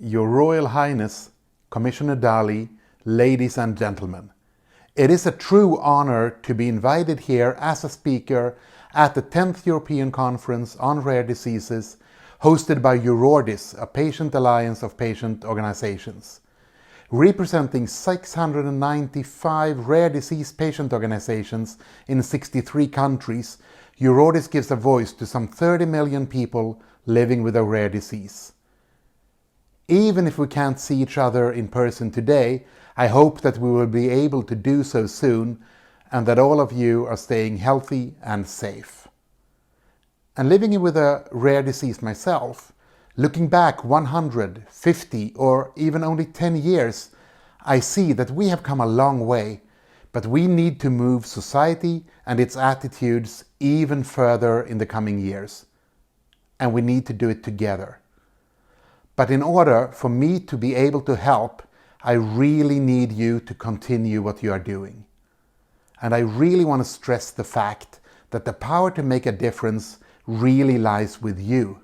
Your Royal Highness, Commissioner Dalli, ladies and gentlemen, it is a true honor to be invited here as a speaker at the 10th European Conference on Rare Diseases, hosted by ECRD, a patient alliance of patient organizations. Representing 695 rare disease patient organizations in 63 countries, ECRD gives a voice to some 30 million people living with a rare disease. Even if we can't see each other in person today, I hope that we will be able to do so soon and that all of you are staying healthy and safe. And living with a rare disease myself, looking back 150 or even only 10 years, I see that we have come a long way, but we need to move society and its attitudes even further in the coming years. And we need to do it together. But in order for me to be able to help, I really need you to continue what you are doing. And I really want to stress the fact that the power to make a difference really lies with you.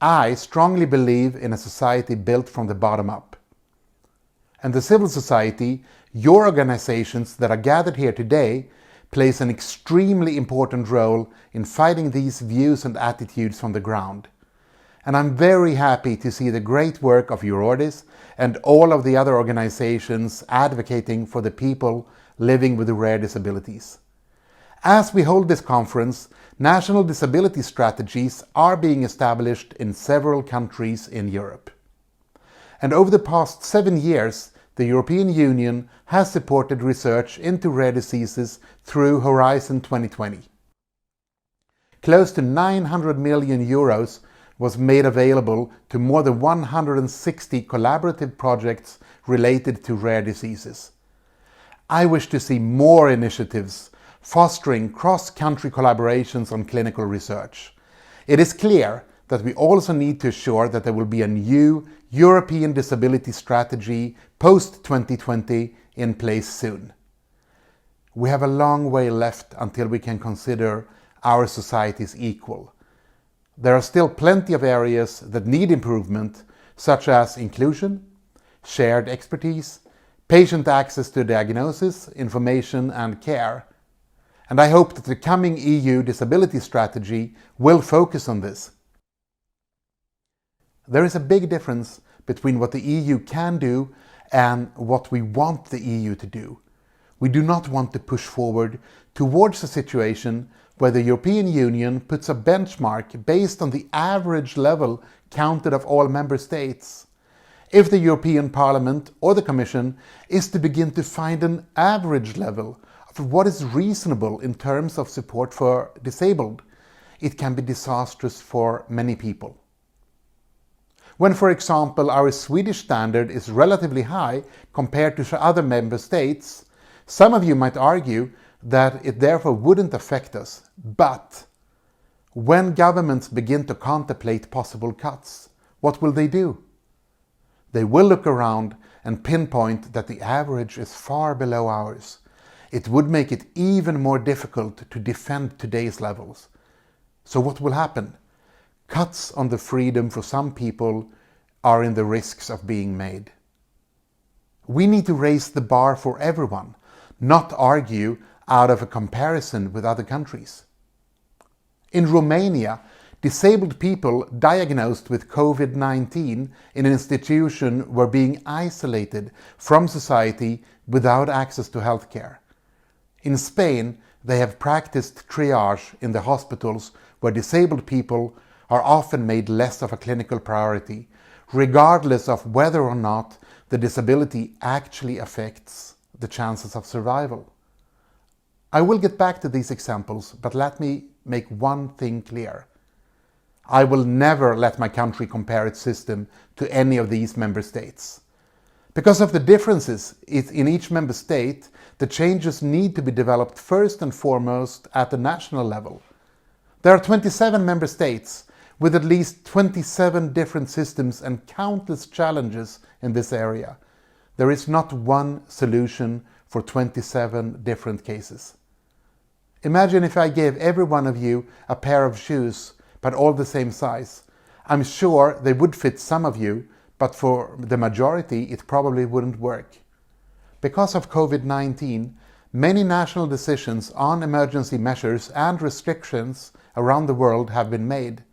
I strongly believe in a society built from the bottom up. And the civil society, your organizations that are gathered here today, plays an extremely important role in fighting these views and attitudes from the ground. And I'm very happy to see the great work of ECRD and all of the other organizations advocating for the people living with rare disabilities. As we hold this conference, national disability strategies are being established in several countries in Europe. And over the past 7 years, the European Union has supported research into rare diseases through Horizon 2020. Close to 900 million euros was made available to more than 160 collaborative projects related to rare diseases. I wish to see more initiatives fostering cross-country collaborations on clinical research. It is clear that we also need to ensure that there will be a new European disability strategy post-2020 in place soon. We have a long way left until we can consider our societies equal. There are still plenty of areas that need improvement, such as inclusion, shared expertise, patient access to diagnosis, information and care. And I hope that the coming EU disability strategy will focus on this. There is a big difference between what the EU can do and what we want the EU to do. We do not want to push forward towards a situation where the European Union puts a benchmark based on the average level counted of all member states. If the European Parliament or the Commission is to begin to find an average level of what is reasonable in terms of support for disabled, it can be disastrous for many people. When, for example, our Swedish standard is relatively high compared to other member states, some of you might argue that it therefore wouldn't affect us. But when governments begin to contemplate possible cuts, what will they do? They will look around and pinpoint that the average is far below ours. It would make it even more difficult to defend today's levels. So what will happen? Cuts on the freedom for some people are in the risks of being made. We need to raise the bar for everyone, not argue out of a comparison with other countries. In Romania, disabled people diagnosed with COVID-19 in an institution were being isolated from society without access to healthcare. In Spain, they have practiced triage in the hospitals where disabled people are often made less of a clinical priority, regardless of whether or not the disability actually affects the chances of survival. I will get back to these examples, but let me make one thing clear. I will never let my country compare its system to any of these member states. Because of the differences in each member state, the changes need to be developed first and foremost at the national level. There are 27 member states with at least 27 different systems and countless challenges in this area. There is not one solution for 27 different cases. Imagine if I gave every one of you a pair of shoes, but all the same size. I'm sure they would fit some of you, but for the majority it probably wouldn't work. Because of COVID-19, many national decisions on emergency measures and restrictions around the world have been made.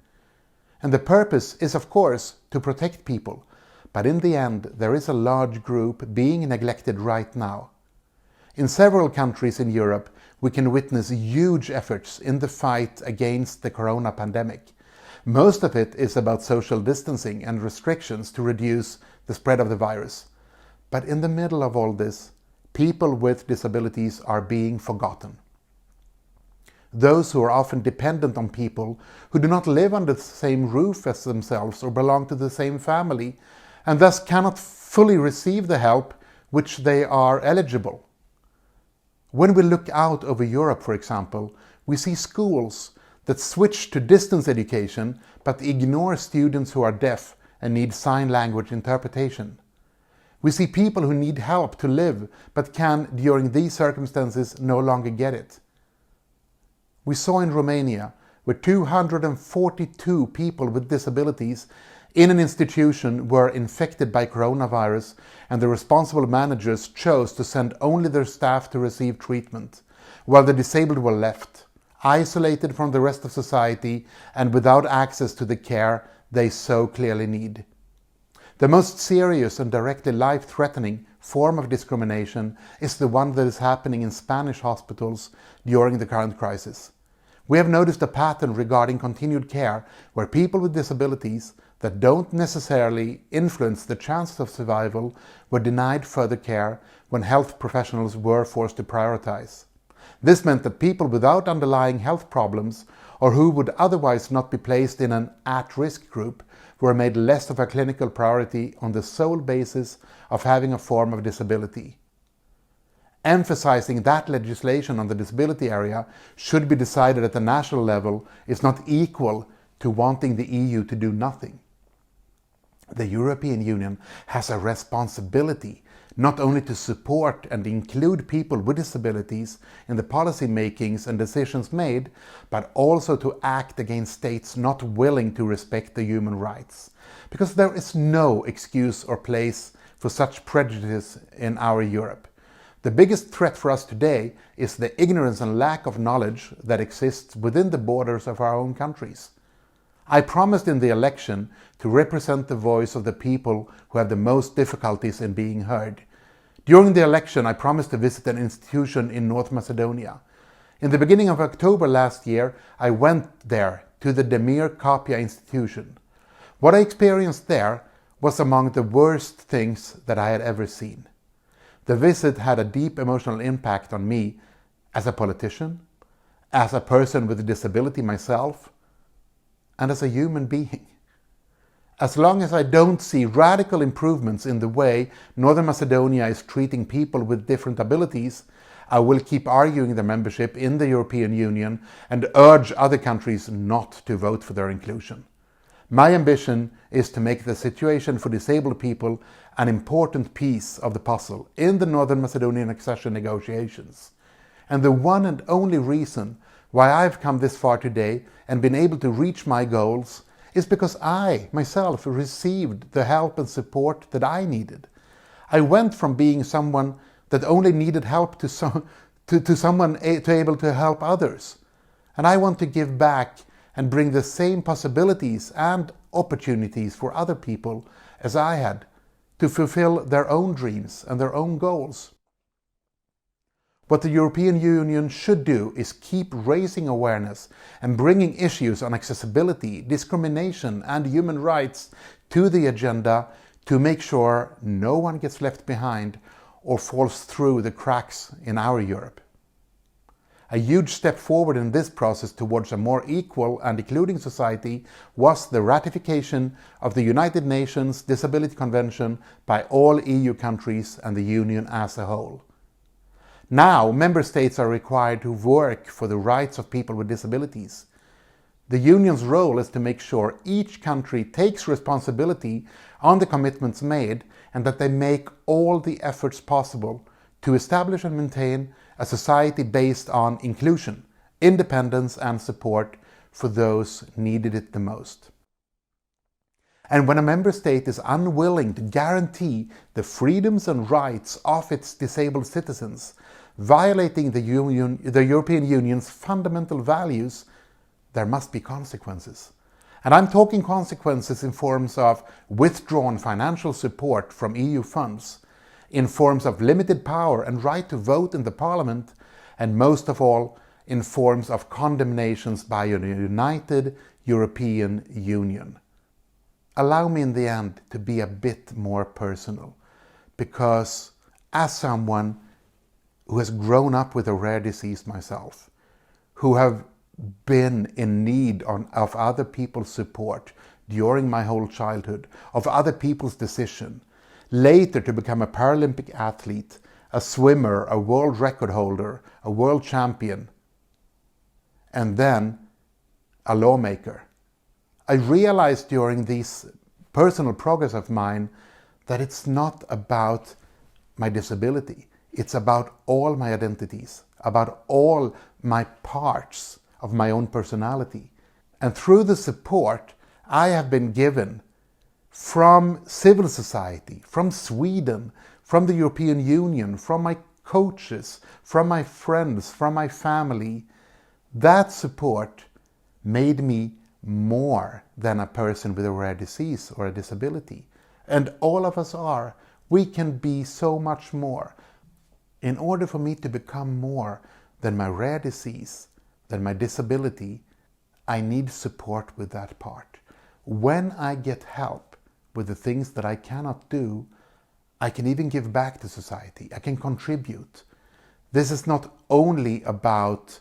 And the purpose is, of course, to protect people, but in the end there is a large group being neglected right now. In several countries in Europe, we can witness huge efforts in the fight against the corona pandemic. Most of it is about social distancing and restrictions to reduce the spread of the virus. But in the middle of all this, people with disabilities are being forgotten. Those who are often dependent on people who do not live under the same roof as themselves or belong to the same family, and thus cannot fully receive the help which they are eligible. When we look out over Europe, for example, we see schools that switch to distance education but ignore students who are deaf and need sign language interpretation. We see people who need help to live but can, during these circumstances, no longer get it. We saw in Romania, where 242 people with disabilities in an institution were infected by coronavirus, and the responsible managers chose to send only their staff to receive treatment, while the disabled were left, isolated from the rest of society and without access to the care they so clearly need. The most serious and directly life-threatening form of discrimination is the one that is happening in Spanish hospitals during the current crisis. We have noticed a pattern regarding continued care where people with disabilities that don't necessarily influence the chances of survival were denied further care when health professionals were forced to prioritize. This meant that people without underlying health problems or who would otherwise not be placed in an at-risk group were made less of a clinical priority on the sole basis of having a form of disability. Emphasizing that legislation on the disability area should be decided at the national level is not equal to wanting the EU to do nothing. The European Union has a responsibility not only to support and include people with disabilities in the policy makings and decisions made, but also to act against states not willing to respect the human rights. Because there is no excuse or place for such prejudice in our Europe. The biggest threat for us today is the ignorance and lack of knowledge that exists within the borders of our own countries. I promised in the election to represent the voice of the people who have the most difficulties in being heard. During the election, I promised to visit an institution in North Macedonia. In the beginning of October last year, I went there to the Demir Kapia institution. What I experienced there was among the worst things that I had ever seen. The visit had a deep emotional impact on me as a politician, as a person with a disability myself, and as a human being. As long as I don't see radical improvements in the way Northern Macedonia is treating people with different abilities, I will keep arguing their membership in the European Union and urge other countries not to vote for their inclusion. My ambition is to make the situation for disabled people an important piece of the puzzle in the Northern Macedonian accession negotiations. And the one and only reason why I've come this far today and been able to reach my goals is because I, myself, received the help and support that I needed. I went from being someone that only needed help to someone able to help others. And I want to give back and bring the same possibilities and opportunities for other people as I had to fulfill their own dreams and their own goals. What the European Union should do is keep raising awareness and bringing issues on accessibility, discrimination and human rights to the agenda to make sure no one gets left behind or falls through the cracks in our Europe. A huge step forward in this process towards a more equal and including society was the ratification of the United Nations Disability Convention by all EU countries and the Union as a whole. Now, member states are required to work for the rights of people with disabilities. The Union's role is to make sure each country takes responsibility on the commitments made and that they make all the efforts possible to establish and maintain a society based on inclusion, independence and support for those needed it the most. And when a member state is unwilling to guarantee the freedoms and rights of its disabled citizens, violating the European Union's fundamental values, there must be consequences. And I'm talking consequences in forms of withdrawn financial support from EU funds, in forms of limited power and right to vote in the Parliament, and most of all, in forms of condemnations by a united European Union. Allow me in the end to be a bit more personal, because as someone who has grown up with a rare disease myself, who have been in need of other people's support during my whole childhood, of other people's decision, later to become a Paralympic athlete, a swimmer, a world record holder, a world champion, and then a lawmaker. I realized during this personal progress of mine that it's not about my disability. It's about all my identities, about all my parts of my own personality. And through the support I have been given from civil society, from Sweden, from the European Union, from my coaches, from my friends, from my family, that support made me more than a person with a rare disease or a disability. And all of us are. We can be so much more. In order for me to become more than my rare disease, than my disability, I need support with that part. When I get help with the things that I cannot do, I can even give back to society. I can contribute. This is not only about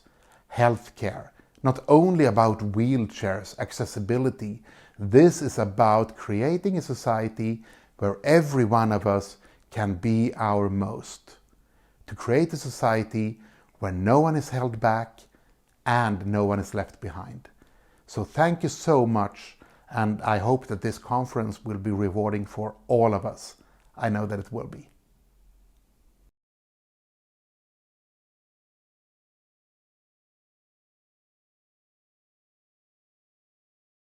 healthcare, not only about wheelchairs, accessibility. This is about creating a society where every one of us can be our most. To create a society where no one is held back and no one is left behind. So thank you so much, and I hope that this conference will be rewarding for all of us. I know that it will be.